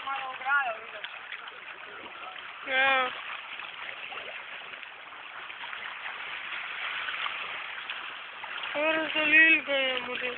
malo ograjo, vidiš. Ja. Razdelil ga je, model.